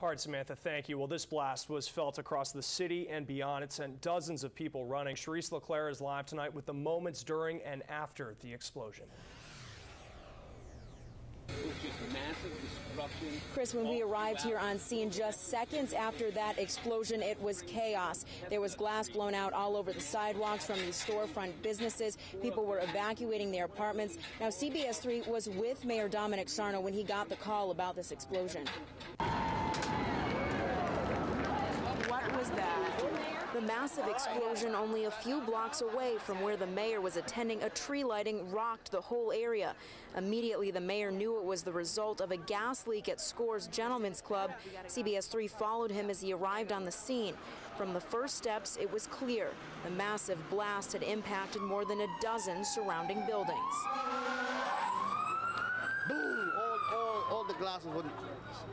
All right, Samantha, thank you. Well, this blast was felt across the city and beyond. It sent dozens of people running. Cherise LeClaire is live tonight with the moments during and after the explosion. It was just massive destruction. Chris, when we arrived here on scene just seconds after that explosion, it was chaos. There was glass blown out all over the sidewalks from these storefront businesses. People were evacuating their apartments. Now, CBS 3 was with Mayor Dominic Sarno when he got the call about this explosion. What was that? The massive explosion only a few blocks away from where the mayor was attending a tree lighting rocked the whole area. Immediately, the mayor knew it was the result of a gas leak at Scores Gentlemen's Club. CBS 3 followed him as he arrived on the scene. From the first steps, it was clear the massive blast had impacted more than a dozen surrounding buildings. Boom! All the glasses went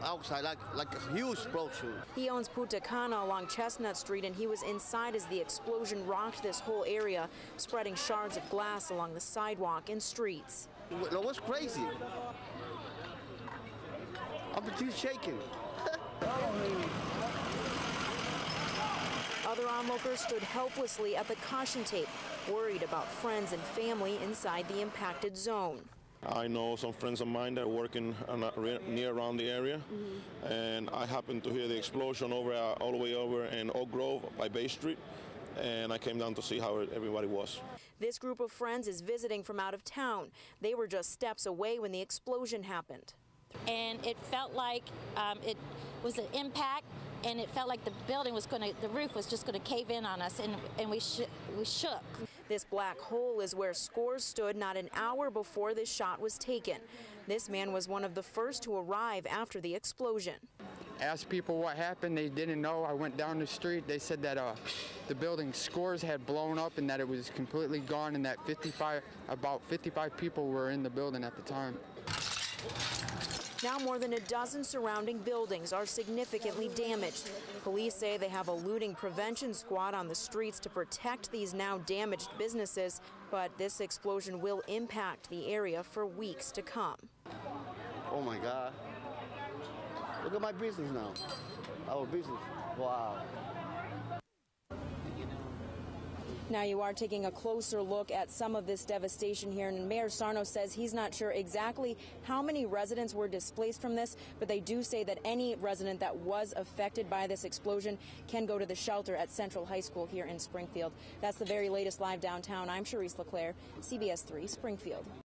outside like a huge explosion. He owns Punta Cana along Chestnut Street, and he was inside as the explosion rocked this whole area, spreading shards of glass along the sidewalk and streets. It was crazy. I'm too shaking. Other onlookers stood helplessly at the caution tape, worried about friends and family inside the impacted zone. I know some friends of mine that are working near around the area, and I happened to hear the explosion all the way over in Oak Grove by Bay Street, and I came down to see how everybody was. This group of friends is visiting from out of town. They were just steps away when the explosion happened. And it felt like it was an impact, and it felt like the roof was just going to cave in on us, and we shook. This black hole is where Scores stood not an hour before this shot was taken. This man was one of the first to arrive after the explosion. Asked people what happened, they didn't know. I went down the street, they said that the building Scores had blown up and that it was completely gone, and that about 55 people were in the building at the time. Now more than a dozen surrounding buildings are significantly damaged. Police say they have a looting prevention squad on the streets to protect these now damaged businesses, but this explosion will impact the area for weeks to come. Oh my God. Look at my business now. Our business. Wow. Now you are taking a closer look at some of this devastation here, and Mayor Sarno says he's not sure exactly how many residents were displaced from this, but they do say that any resident that was affected by this explosion can go to the shelter at Central High School here in Springfield. That's the very latest live downtown. I'm Cherise LeClaire, CBS 3 Springfield.